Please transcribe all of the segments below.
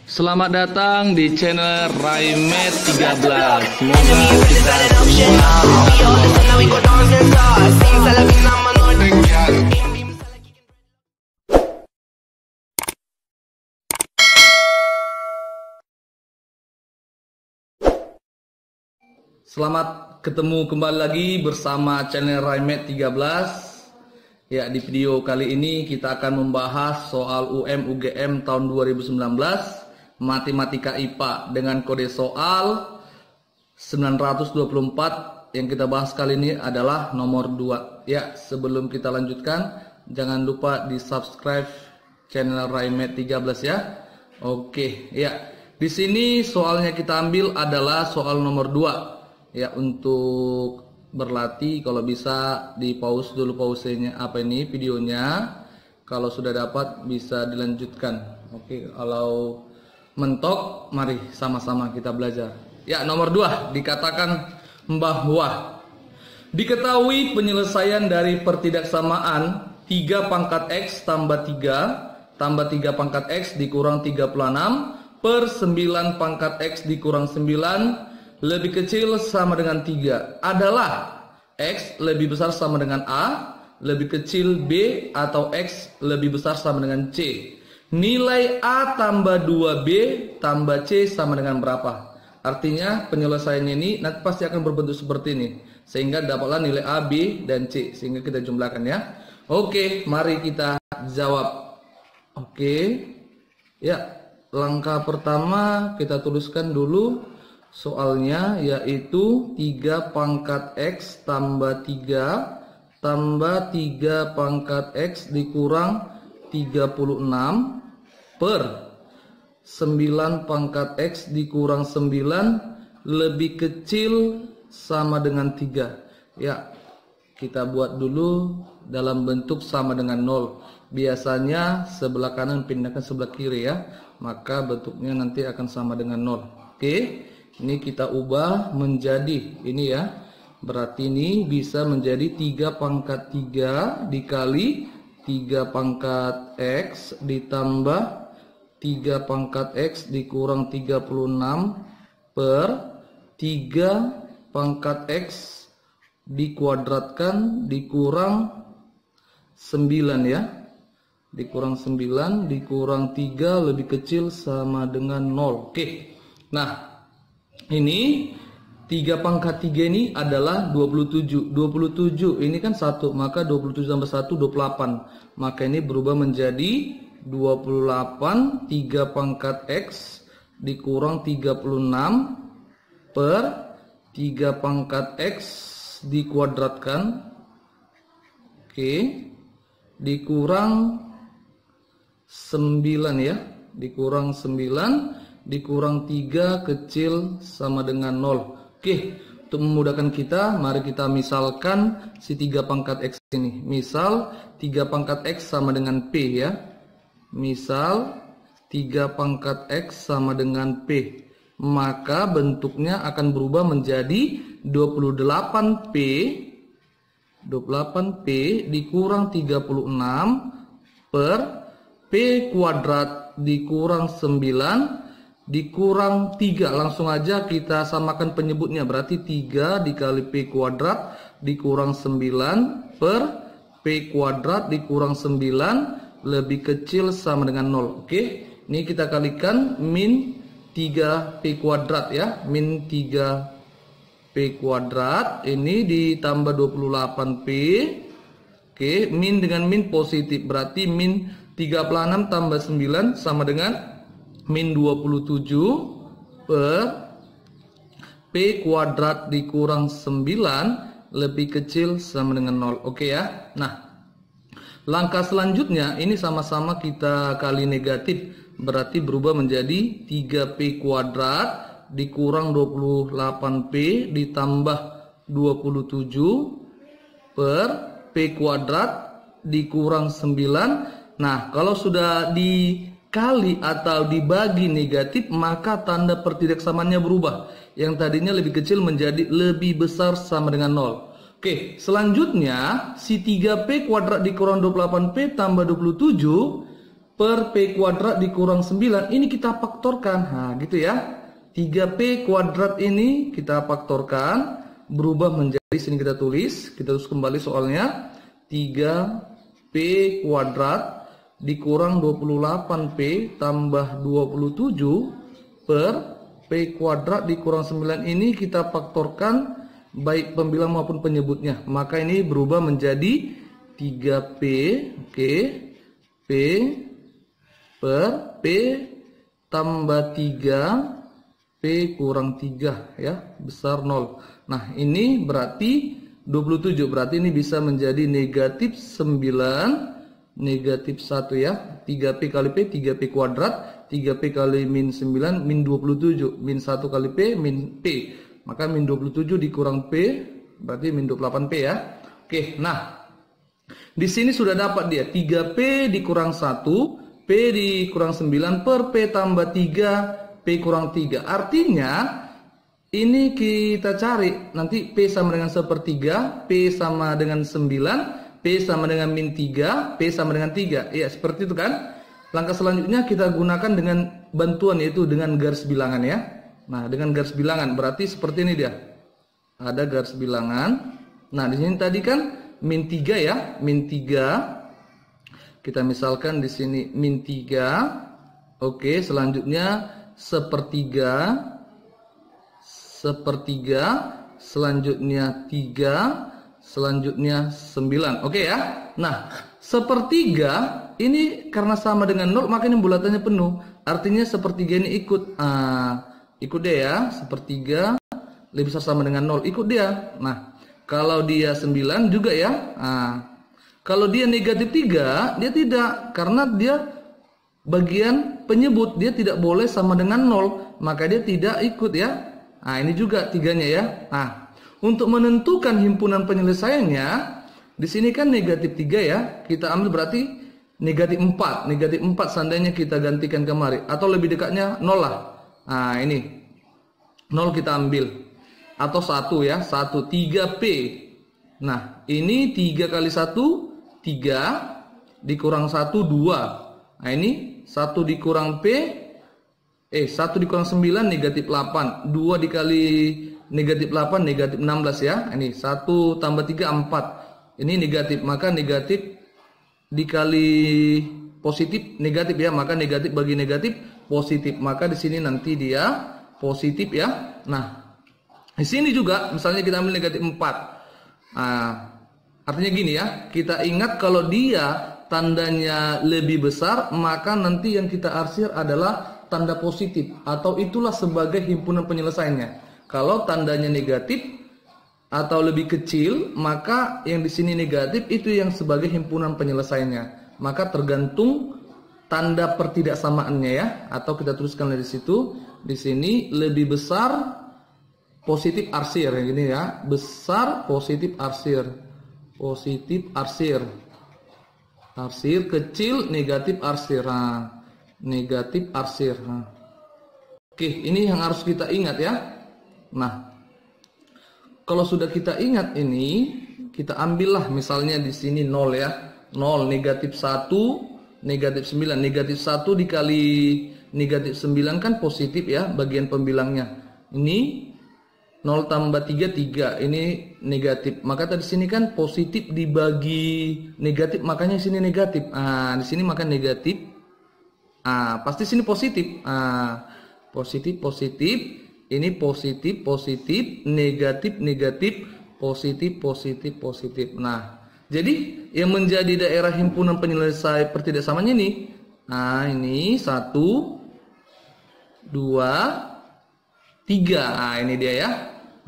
Selamat datang di channel Raimet 13. Semoga kita Selamat ketemu kembali lagi bersama channel Raimet 13. Ya, di video kali ini kita akan membahas soal UM/UGM tahun 2019 Matematika IPA dengan kode soal 924. Yang kita bahas kali ini adalah nomor 2. Ya, sebelum kita lanjutkan, jangan lupa di subscribe channel Raimet 13 ya. Oke, ya. Di sini soalnya kita ambil adalah soal nomor 2. Ya, untuk berlatih kalau bisa di pause dulu videonya. Kalau sudah dapat bisa dilanjutkan. Oke, kalau mentok mari sama-sama kita belajar. Ya, nomor 2 dikatakan bahwa diketahui penyelesaian dari pertidaksamaan 3 pangkat X tambah 3 pangkat X dikurang 36 per 9 pangkat X dikurang 9 lebih kecil sama dengan 3 adalah X lebih besar sama dengan A, lebih kecil B, atau X lebih besar sama dengan C. Nilai A tambah 2B tambah C sama dengan berapa? Artinya penyelesaiannya ini nanti pasti akan berbentuk seperti ini. Sehingga dapatlah nilai A, B, dan C. Sehingga kita jumlahkan ya. Oke, mari kita jawab. Oke. Ya, langkah pertama kita tuliskan dulu soalnya, yaitu 3 pangkat X tambah 3 pangkat X dikurang 36 per 9 pangkat X dikurang 9 lebih kecil sama dengan 3. Ya, kita buat dulu dalam bentuk sama dengan 0. Biasanya sebelah kanan pindahkan sebelah kiri ya, maka bentuknya nanti akan sama dengan 0. Oke. Ini kita ubah menjadi ini ya. Berarti ini bisa menjadi 3 pangkat 3 dikali 3 pangkat X ditambah 3 pangkat X dikurang 36 per 3 pangkat X dikuadratkan dikurang 9 ya. Dikurang 9 dikurang 3 lebih kecil sama dengan 0. Oke. Nah, ini 3 pangkat 3 ini adalah 27. 27 ini kan 1, maka 27 tambah 1 28. Maka ini berubah menjadi 28 3 pangkat X dikurang 36 per 3 pangkat X dikuadratkan. Oke. Dikurang 9 ya. Dikurang 9 dikurang 3 kecil sama dengan 0. Oke, untuk memudahkan kita, mari kita misalkan si 3 pangkat X ini. Misal 3 pangkat X sama dengan P ya. Misal 3 pangkat X sama dengan P. Maka bentuknya akan berubah menjadi 28P dikurang 36 per P kuadrat dikurang 9 dikurang 3. Langsung aja kita samakan penyebutnya. Berarti 3 dikali P kuadrat dikurang 9 per P kuadrat dikurang 9 lebih kecil sama dengan 0. Oke, ini kita kalikan min 3P kuadrat ya. Min 3P kuadrat ini ditambah 28P. Oke, min dengan min positif. Berarti min 36 tambah 9 sama dengan min 27 per P kuadrat dikurang 9 lebih kecil sama dengan 0. Oke ya. Nah, langkah selanjutnya ini sama-sama kita kali negatif. Berarti berubah menjadi 3P kuadrat dikurang 28P ditambah 27 per P kuadrat dikurang 9. Nah, kalau sudah dikali atau dibagi negatif, maka tanda pertidaksamaannya berubah. Yang tadinya lebih kecil menjadi lebih besar sama dengan 0. Oke, selanjutnya si 3P kuadrat dikurang 28P tambah 27 per P kuadrat dikurang 9 ini kita faktorkan. Nah, gitu ya. 3P kuadrat ini kita faktorkan berubah menjadi, sini kita tulis kembali soalnya, 3P kuadrat dikurang 28P tambah 27 per P kuadrat dikurang 9 ini kita faktorkan baik pembilang maupun penyebutnya. Maka ini berubah menjadi 3P, oke, P per P tambah 3 P kurang 3 ya, besar 0. Nah, ini berarti 27, berarti ini bisa menjadi negatif 9, negatif 1 ya. 3P kali P, 3P kuadrat, 3P kali min 9, min 27, min 1 kali P, min P. Maka min 27 dikurang P, berarti min 28P ya. Oke, nah. Di sini sudah dapat dia, 3P dikurang 1, P dikurang 9 per P tambah 3, P kurang 3. Artinya ini kita cari nanti P sama dengan 1/3, P sama dengan 9, P sama dengan min 3, P sama dengan 3. Ya, seperti itu kan. Langkah selanjutnya kita gunakan dengan bantuan, yaitu dengan garis bilangan ya. Nah, dengan garis bilangan berarti seperti ini dia. Ada garis bilangan. Nah, di sini tadi kan min 3 ya, min 3. Kita misalkan di sini min 3. Oke, selanjutnya sepertiga, selanjutnya 3, selanjutnya 9. Oke ya. Nah, sepertiga ini karena sama dengan 0 maka ini bulatannya penuh. Artinya sepertiga ini ikut ikut dia ya. Sepertiga lebih besar sama dengan 0, ikut dia. Nah, kalau dia 9 juga ya. Kalau dia negatif 3, dia tidak, karena dia bagian penyebut, dia tidak boleh sama dengan 0, maka dia tidak ikut ya. Nah, ini juga tiganya ya. Nah, untuk menentukan himpunan penyelesaiannya, di sini kan negatif 3 ya, kita ambil berarti negatif 4. Negatif 4 seandainya kita gantikan kemari, atau lebih dekatnya 0 lah. Nah, ini 0 kita ambil, atau 1 ya, 1, 3P. Nah, ini 3 kali 1, 3, dikurang 1, 2. Nah, ini 1 dikurang P, 1 dikurang 9 negatif 8, 2 dikali negatif 8 negatif 16 ya. Ini 1 tambah 3 4. Ini negatif, maka negatif dikali positif negatif ya, maka negatif bagi negatif positif. Maka di sini nanti dia positif ya. Nah, di sini juga misalnya kita ambil negatif 4. Nah, artinya gini ya, kita ingat kalau dia tandanya lebih besar, maka nanti yang kita arsir adalah tanda positif, atau itulah sebagai himpunan penyelesaiannya. Kalau tandanya negatif atau lebih kecil, maka yang di sini negatif itu yang sebagai himpunan penyelesaiannya. Maka tergantung tanda pertidaksamaannya ya, atau kita tuliskan dari situ. Di sini lebih besar positif arsir yang gini ya, besar positif arsir, positif arsir. Arsir kecil negatif arsir. Nah, negatif arsir. Nah. Oke, ini yang harus kita ingat ya. Nah, kalau sudah kita ingat ini, kita ambillah misalnya di sini 0 ya. 0 negatif 1 negatif 9. Negatif 1 dikali negatif 9 kan positif ya bagian pembilangnya. Ini 0 tambah 3, 3. Ini negatif. Maka tadi sini kan positif dibagi negatif, makanya sini negatif. Di sini maka negatif. Pasti sini positif. Positif, positif. Ini positif, positif. Negatif, negatif. Positif, positif, positif. Nah, jadi yang menjadi daerah himpunan penyelesai pertidaksamaan ini. Nah, ini 1, 2, 3. Nah, ini dia ya.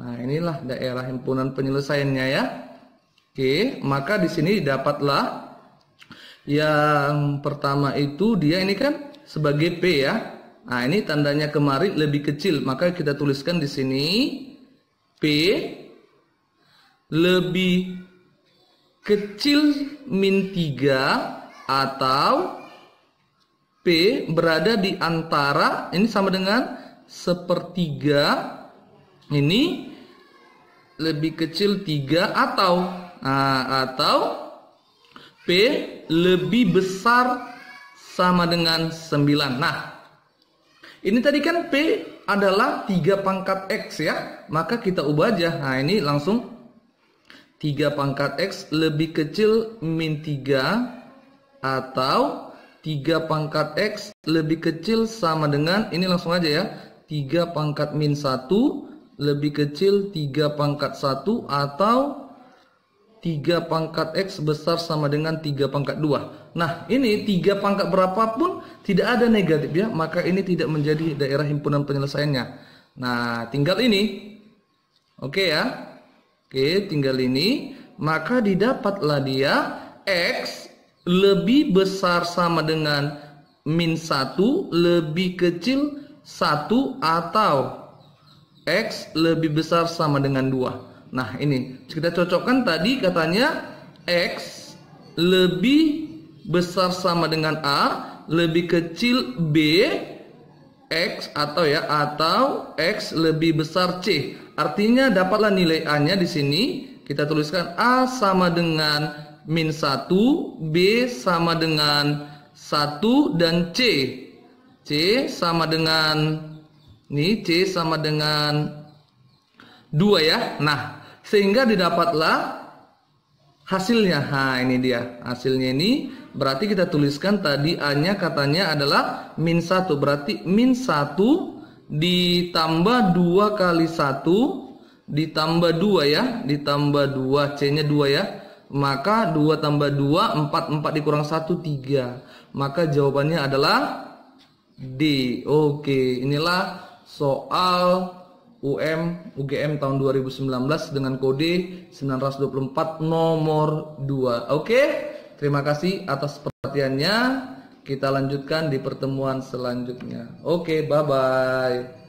Nah, inilah daerah himpunan penyelesaiannya ya. Oke, maka di sini dapatlah yang pertama itu dia ini kan sebagai P ya. Nah, ini tandanya kemari lebih kecil, maka kita tuliskan di sini P lebih kecil min 3 atau P berada di antara, ini sama dengan sepertiga, ini lebih kecil 3 atau P lebih besar sama dengan 9. Nah, ini tadi kan P adalah 3 pangkat X ya. Maka kita ubah aja. Nah, ini langsung 3 pangkat X lebih kecil min 3 atau 3 pangkat X lebih kecil sama dengan, ini langsung aja ya, 3 pangkat min 1 lebih kecil 3 pangkat 1 atau 3 pangkat X besar sama dengan 3 pangkat 2. Nah, ini 3 pangkat berapapun tidak ada negatif ya, maka ini tidak menjadi daerah himpunan penyelesaiannya. Nah, tinggal ini. Oke ya. Oke, tinggal ini. Maka didapatlah dia X lebih besar sama dengan min 1 lebih kecil 1 atau X lebih besar sama dengan 2. Nah, ini kita cocokkan tadi katanya X lebih besar sama dengan A lebih kecil B X atau X lebih besar C. Artinya dapatlah nilai A-nya di sini. Kita tuliskan A sama dengan min 1, B sama dengan 1 dan C sama dengan C sama dengan 2 ya. Nah, sehingga didapatlah hasilnya. Nah, ini dia hasilnya. Ini berarti kita tuliskan tadi A-nya katanya adalah min 1. Berarti min 1 ditambah 2 kali 1 ditambah 2 ya, ditambah 2, C-nya 2 ya. Maka 2 tambah 2 4 dikurang 1 3. Maka jawabannya adalah D. Oke, inilah soal UGM tahun 2019 dengan kode 924 nomor 2. Oke, terima kasih atas perhatiannya. Kita lanjutkan di pertemuan selanjutnya. Oke, bye-bye.